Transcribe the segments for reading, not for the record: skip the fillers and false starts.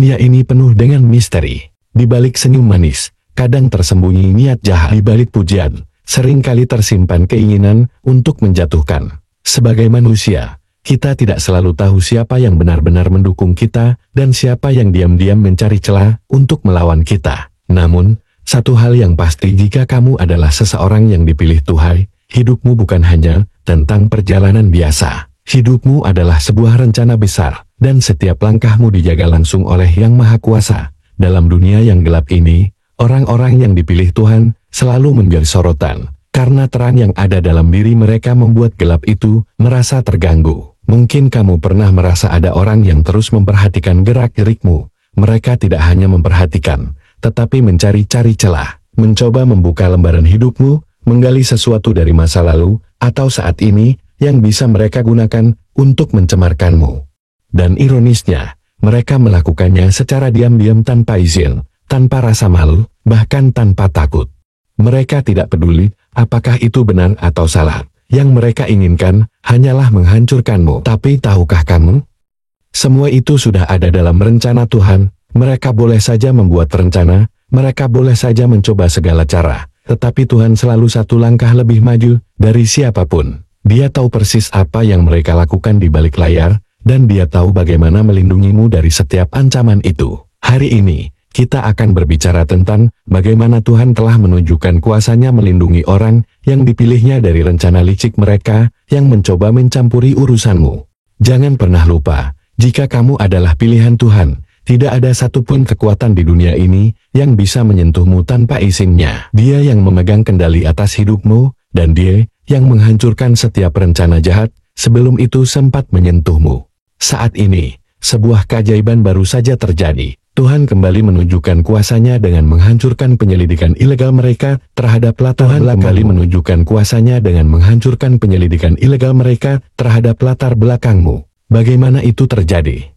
Dunia ini penuh dengan misteri. Di balik senyum manis, kadang tersembunyi niat jahat. Di balik pujian, seringkali tersimpan keinginan untuk menjatuhkan. Sebagai manusia, kita tidak selalu tahu siapa yang benar-benar mendukung kita dan siapa yang diam-diam mencari celah untuk melawan kita. Namun, satu hal yang pasti, jika kamu adalah seseorang yang dipilih Tuhan, hidupmu bukan hanya tentang perjalanan biasa. Hidupmu adalah sebuah rencana besar, dan setiap langkahmu dijaga langsung oleh Yang Maha Kuasa. Dalam dunia yang gelap ini, orang-orang yang dipilih Tuhan selalu menjadi sorotan, karena terang yang ada dalam diri mereka membuat gelap itu merasa terganggu. Mungkin kamu pernah merasa ada orang yang terus memperhatikan gerak-gerikmu. Mereka tidak hanya memperhatikan, tetapi mencari-cari celah, mencoba membuka lembaran hidupmu, menggali sesuatu dari masa lalu, atau saat ini, yang bisa mereka gunakan untuk mencemarkanmu. Dan ironisnya, mereka melakukannya secara diam-diam tanpa izin, tanpa rasa malu, bahkan tanpa takut. Mereka tidak peduli apakah itu benar atau salah. Yang mereka inginkan hanyalah menghancurkanmu. Tapi tahukah kamu? Semua itu sudah ada dalam rencana Tuhan. Mereka boleh saja membuat rencana, mereka boleh saja mencoba segala cara, tetapi Tuhan selalu satu langkah lebih maju dari siapapun. Dia tahu persis apa yang mereka lakukan di balik layar, dan Dia tahu bagaimana melindungimu dari setiap ancaman itu. Hari ini, kita akan berbicara tentang bagaimana Tuhan telah menunjukkan kuasa-Nya melindungi orang yang dipilihnya dari rencana licik mereka yang mencoba mencampuri urusanmu. Jangan pernah lupa, jika kamu adalah pilihan Tuhan, tidak ada satupun kekuatan di dunia ini yang bisa menyentuhmu tanpa izinnya. Dia yang memegang kendali atas hidupmu, dan Dia yang menghancurkan setiap rencana jahat sebelum itu sempat menyentuhmu. Saat ini, sebuah keajaiban baru saja terjadi. Tuhan kembali menunjukkan kuasa-Nya dengan menghancurkan penyelidikan ilegal mereka terhadap latar belakangmu. Tuhan kembali menunjukkan kuasa-Nya dengan menghancurkan penyelidikan ilegal mereka terhadap latar belakangmu. Bagaimana itu terjadi?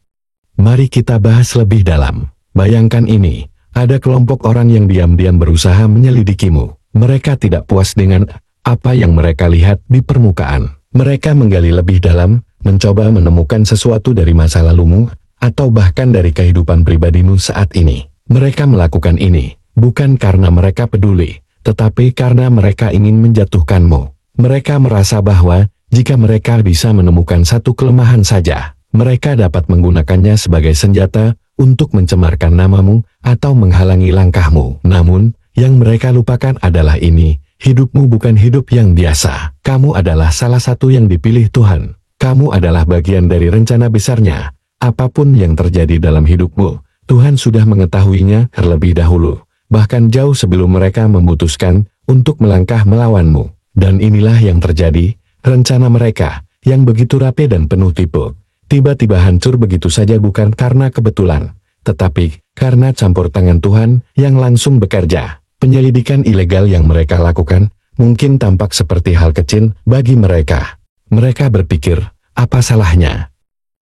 Mari kita bahas lebih dalam. Bayangkan ini, ada kelompok orang yang diam-diam berusaha menyelidikimu. Mereka tidak puas dengan apa yang mereka lihat di permukaan. Mereka menggali lebih dalam, mencoba menemukan sesuatu dari masa lalumu, atau bahkan dari kehidupan pribadimu saat ini. Mereka melakukan ini, bukan karena mereka peduli, tetapi karena mereka ingin menjatuhkanmu. Mereka merasa bahwa, jika mereka bisa menemukan satu kelemahan saja, mereka dapat menggunakannya sebagai senjata untuk mencemarkan namamu atau menghalangi langkahmu. Namun, yang mereka lupakan adalah ini, hidupmu bukan hidup yang biasa. Kamu adalah salah satu yang dipilih Tuhan. Kamu adalah bagian dari rencana besar-Nya. Apapun yang terjadi dalam hidupmu, Tuhan sudah mengetahuinya terlebih dahulu, bahkan jauh sebelum mereka memutuskan untuk melangkah melawanmu. Dan inilah yang terjadi, rencana mereka, yang begitu rapi dan penuh tipu, tiba-tiba hancur begitu saja bukan karena kebetulan, tetapi karena campur tangan Tuhan yang langsung bekerja. Penyelidikan ilegal yang mereka lakukan, mungkin tampak seperti hal kecil bagi mereka. Mereka berpikir, apa salahnya?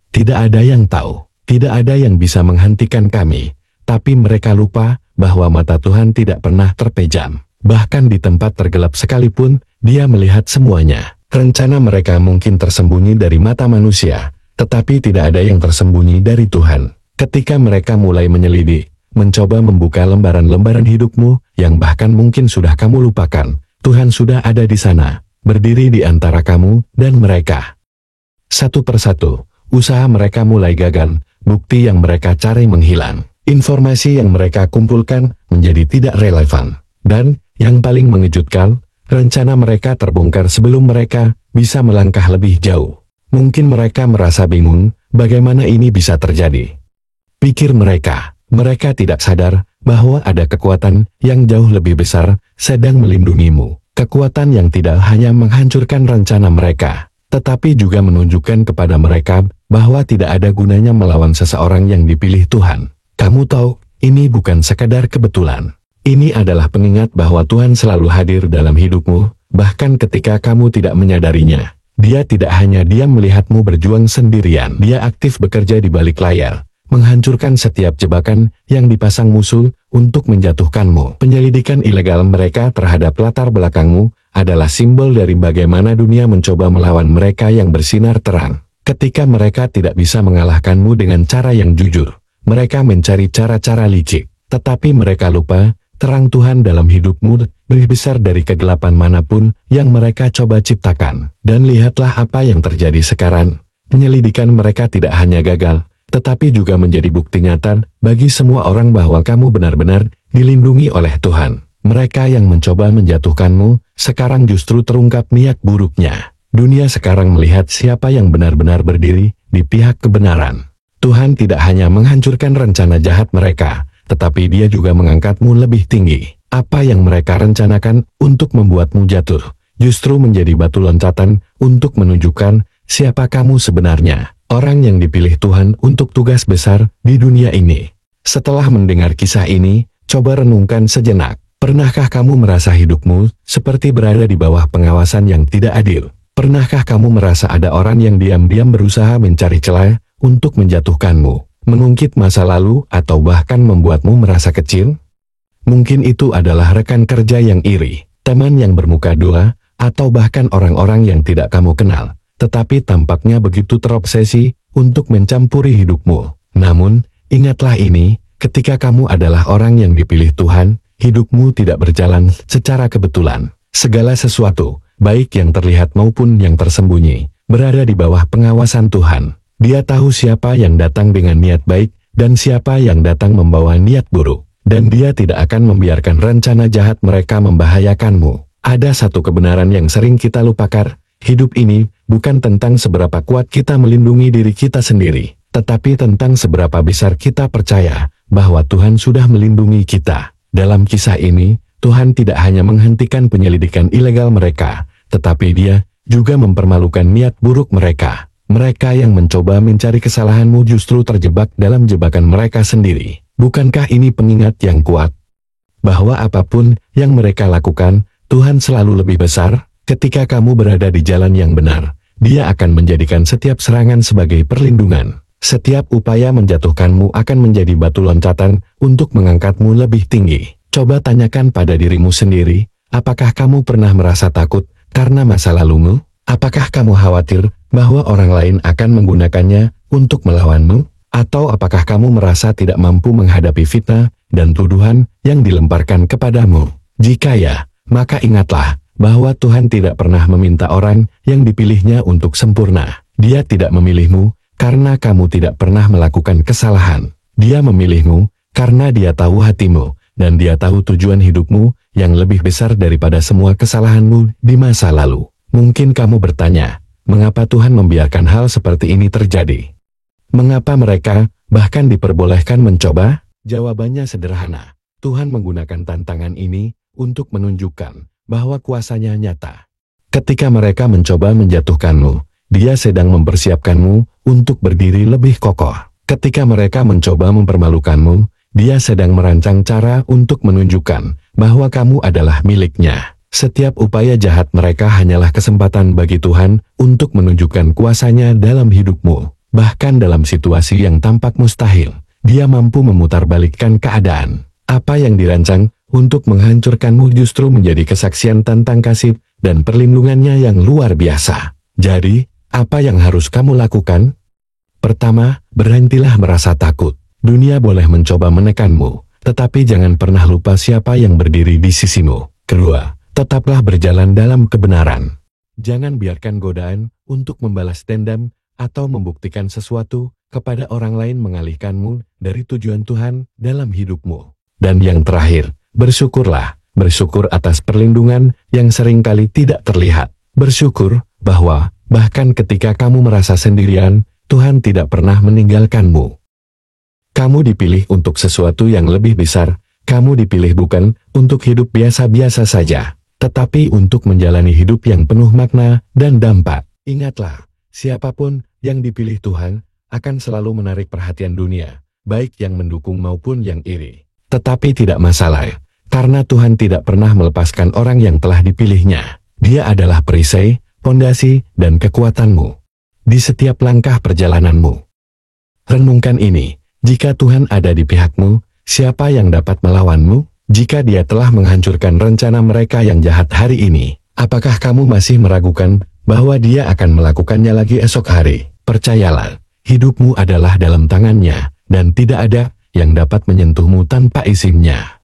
Tidak ada yang tahu, tidak ada yang bisa menghentikan kami, tapi mereka lupa bahwa mata Tuhan tidak pernah terpejam. Bahkan di tempat tergelap sekalipun, Dia melihat semuanya. Rencana mereka mungkin tersembunyi dari mata manusia, tetapi tidak ada yang tersembunyi dari Tuhan. Ketika mereka mulai menyelidik, mencoba membuka lembaran-lembaran hidupmu, yang bahkan mungkin sudah kamu lupakan, Tuhan sudah ada di sana, berdiri di antara kamu dan mereka. Satu persatu, usaha mereka mulai gagal, bukti yang mereka cari menghilang, informasi yang mereka kumpulkan menjadi tidak relevan, dan, yang paling mengejutkan, rencana mereka terbongkar sebelum mereka bisa melangkah lebih jauh. Mungkin mereka merasa bingung, bagaimana ini bisa terjadi. Pikir mereka tidak sadar bahwa ada kekuatan yang jauh lebih besar sedang melindungimu. Kekuatan yang tidak hanya menghancurkan rencana mereka, tetapi juga menunjukkan kepada mereka bahwa tidak ada gunanya melawan seseorang yang dipilih Tuhan. Kamu tahu, ini bukan sekadar kebetulan. Ini adalah pengingat bahwa Tuhan selalu hadir dalam hidupmu, bahkan ketika kamu tidak menyadarinya. Dia tidak hanya diam melihatmu berjuang sendirian. Dia aktif bekerja di balik layar, menghancurkan setiap jebakan yang dipasang musuh untuk menjatuhkanmu. Penyelidikan ilegal mereka terhadap latar belakangmu adalah simbol dari bagaimana dunia mencoba melawan mereka yang bersinar terang. Ketika mereka tidak bisa mengalahkanmu dengan cara yang jujur, mereka mencari cara-cara licik, tetapi mereka lupa, terang Tuhan dalam hidupmu lebih besar dari kegelapan manapun yang mereka coba ciptakan. Dan lihatlah apa yang terjadi sekarang. Penyelidikan mereka tidak hanya gagal, tetapi juga menjadi bukti nyata bagi semua orang bahwa kamu benar-benar dilindungi oleh Tuhan. Mereka yang mencoba menjatuhkanmu, sekarang justru terungkap niat buruknya. Dunia sekarang melihat siapa yang benar-benar berdiri di pihak kebenaran. Tuhan tidak hanya menghancurkan rencana jahat mereka, tetapi Dia juga mengangkatmu lebih tinggi. Apa yang mereka rencanakan untuk membuatmu jatuh, justru menjadi batu loncatan untuk menunjukkan siapa kamu sebenarnya. Orang yang dipilih Tuhan untuk tugas besar di dunia ini. Setelah mendengar kisah ini, coba renungkan sejenak. Pernahkah kamu merasa hidupmu seperti berada di bawah pengawasan yang tidak adil? Pernahkah kamu merasa ada orang yang diam-diam berusaha mencari celah untuk menjatuhkanmu, mengungkit masa lalu, atau bahkan membuatmu merasa kecil? Mungkin itu adalah rekan kerja yang iri, teman yang bermuka dua, atau bahkan orang-orang yang tidak kamu kenal, tetapi tampaknya begitu terobsesi untuk mencampuri hidupmu. Namun, ingatlah ini, ketika kamu adalah orang yang dipilih Tuhan, hidupmu tidak berjalan secara kebetulan. Segala sesuatu, baik yang terlihat maupun yang tersembunyi, berada di bawah pengawasan Tuhan. Dia tahu siapa yang datang dengan niat baik, dan siapa yang datang membawa niat buruk. Dan Dia tidak akan membiarkan rencana jahat mereka membahayakanmu. Ada satu kebenaran yang sering kita lupakan, hidup ini bukan tentang seberapa kuat kita melindungi diri kita sendiri, tetapi tentang seberapa besar kita percaya bahwa Tuhan sudah melindungi kita. Dalam kisah ini, Tuhan tidak hanya menghentikan penyelidikan ilegal mereka, tetapi Dia juga mempermalukan niat buruk mereka. Mereka yang mencoba mencari kesalahanmu justru terjebak dalam jebakan mereka sendiri. Bukankah ini pengingat yang kuat? Bahwa apapun yang mereka lakukan, Tuhan selalu lebih besar. Ketika kamu berada di jalan yang benar, Dia akan menjadikan setiap serangan sebagai perlindungan. Setiap upaya menjatuhkanmu akan menjadi batu loncatan untuk mengangkatmu lebih tinggi. Coba tanyakan pada dirimu sendiri, apakah kamu pernah merasa takut karena masa lalumu? Apakah kamu khawatir bahwa orang lain akan menggunakannya untuk melawanmu? Atau apakah kamu merasa tidak mampu menghadapi fitnah dan tuduhan yang dilemparkan kepadamu? Jika ya, maka ingatlah bahwa Tuhan tidak pernah meminta orang yang dipilihnya untuk sempurna. Dia tidak memilihmu karena kamu tidak pernah melakukan kesalahan. Dia memilihmu karena Dia tahu hatimu, dan Dia tahu tujuan hidupmu yang lebih besar daripada semua kesalahanmu di masa lalu. Mungkin kamu bertanya, mengapa Tuhan membiarkan hal seperti ini terjadi? Mengapa mereka bahkan diperbolehkan mencoba? Jawabannya sederhana. Tuhan menggunakan tantangan ini untuk menunjukkan bahwa kuasanya nyata. Ketika mereka mencoba menjatuhkanmu, Dia sedang mempersiapkanmu untuk berdiri lebih kokoh. Ketika mereka mencoba mempermalukanmu, Dia sedang merancang cara untuk menunjukkan bahwa kamu adalah milik-Nya. Setiap upaya jahat mereka hanyalah kesempatan bagi Tuhan untuk menunjukkan kuasanya dalam hidupmu. Bahkan dalam situasi yang tampak mustahil, Dia mampu memutarbalikkan keadaan. Apa yang dirancang untuk menghancurkanmu justru menjadi kesaksian tentang kasih dan perlindungannya yang luar biasa. Jadi, apa yang harus kamu lakukan? Pertama, berhentilah merasa takut. Dunia boleh mencoba menekanmu, tetapi jangan pernah lupa siapa yang berdiri di sisimu. Kedua, tetaplah berjalan dalam kebenaran. Jangan biarkan godaan untuk membalas dendam atau membuktikan sesuatu kepada orang lain mengalihkanmu dari tujuan Tuhan dalam hidupmu. Dan yang terakhir, bersyukurlah. Bersyukur atas perlindungan yang seringkali tidak terlihat. Bersyukur bahwa bahkan ketika kamu merasa sendirian, Tuhan tidak pernah meninggalkanmu. Kamu dipilih untuk sesuatu yang lebih besar. Kamu dipilih bukan untuk hidup biasa-biasa saja, tetapi untuk menjalani hidup yang penuh makna dan dampak. Ingatlah, siapapun yang dipilih Tuhan akan selalu menarik perhatian dunia, baik yang mendukung maupun yang iri. Tetapi tidak masalah, karena Tuhan tidak pernah melepaskan orang yang telah dipilihnya. Dia adalah perisai, pondasi, dan kekuatanmu di setiap langkah perjalananmu. Renungkan ini, jika Tuhan ada di pihakmu, siapa yang dapat melawanmu? Jika Dia telah menghancurkan rencana mereka yang jahat hari ini, apakah kamu masih meragukan bahwa Dia akan melakukannya lagi esok hari? Percayalah, hidupmu adalah dalam tangan-Nya, dan tidak ada yang dapat menyentuhmu tanpa izinnya.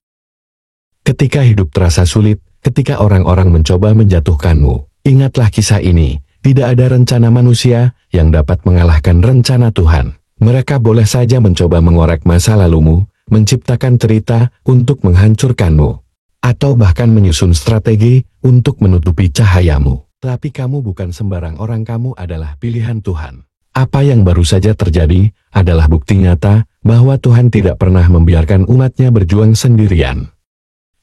Ketika hidup terasa sulit, ketika orang-orang mencoba menjatuhkanmu, ingatlah kisah ini. Tidak ada rencana manusia yang dapat mengalahkan rencana Tuhan. Mereka boleh saja mencoba mengorek masa lalumu, menciptakan cerita untuk menghancurkanmu, atau bahkan menyusun strategi untuk menutupi cahayamu. Tapi kamu bukan sembarang orang, kamu adalah pilihan Tuhan. Apa yang baru saja terjadi adalah bukti nyata bahwa Tuhan tidak pernah membiarkan umatnya berjuang sendirian.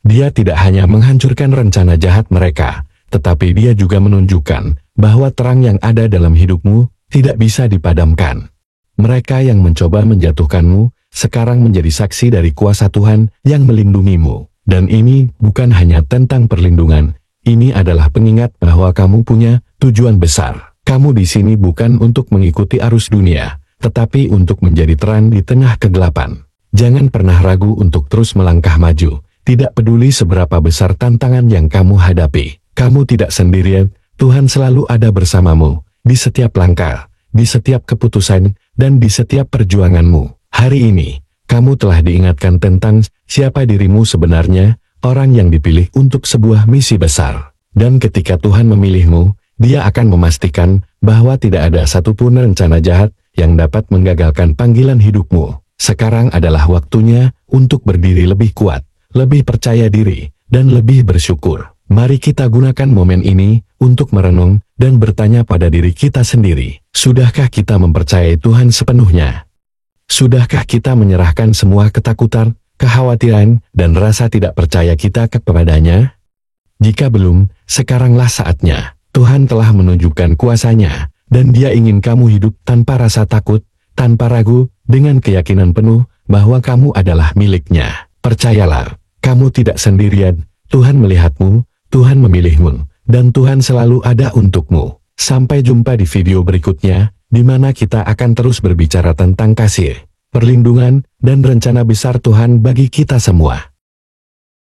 Dia tidak hanya menghancurkan rencana jahat mereka, tetapi dia juga menunjukkan bahwa terang yang ada dalam hidupmu tidak bisa dipadamkan. Mereka yang mencoba menjatuhkanmu sekarang menjadi saksi dari kuasa Tuhan yang melindungimu. Dan ini bukan hanya tentang perlindungan, ini adalah pengingat bahwa kamu punya tujuan besar. Kamu di sini bukan untuk mengikuti arus dunia, tetapi untuk menjadi terang di tengah kegelapan. Jangan pernah ragu untuk terus melangkah maju, tidak peduli seberapa besar tantangan yang kamu hadapi. Kamu tidak sendirian. Tuhan selalu ada bersamamu, di setiap langkah, di setiap keputusan, dan di setiap perjuanganmu. Hari ini, kamu telah diingatkan tentang siapa dirimu sebenarnya, orang yang dipilih untuk sebuah misi besar. Dan ketika Tuhan memilihmu, Dia akan memastikan bahwa tidak ada satupun rencana jahat yang dapat menggagalkan panggilan hidupmu. Sekarang adalah waktunya untuk berdiri lebih kuat, lebih percaya diri, dan lebih bersyukur. Mari kita gunakan momen ini untuk merenung dan bertanya pada diri kita sendiri. Sudahkah kita mempercayai Tuhan sepenuhnya? Sudahkah kita menyerahkan semua ketakutan, kekhawatiran, dan rasa tidak percaya kita kepadanya? Jika belum, sekaranglah saatnya. Tuhan telah menunjukkan kuasa-Nya, dan Dia ingin kamu hidup tanpa rasa takut, tanpa ragu, dengan keyakinan penuh bahwa kamu adalah milik-Nya. Percayalah, kamu tidak sendirian. Tuhan melihatmu, Tuhan memilihmu, dan Tuhan selalu ada untukmu. Sampai jumpa di video berikutnya, di mana kita akan terus berbicara tentang kasih, perlindungan, dan rencana besar Tuhan bagi kita semua.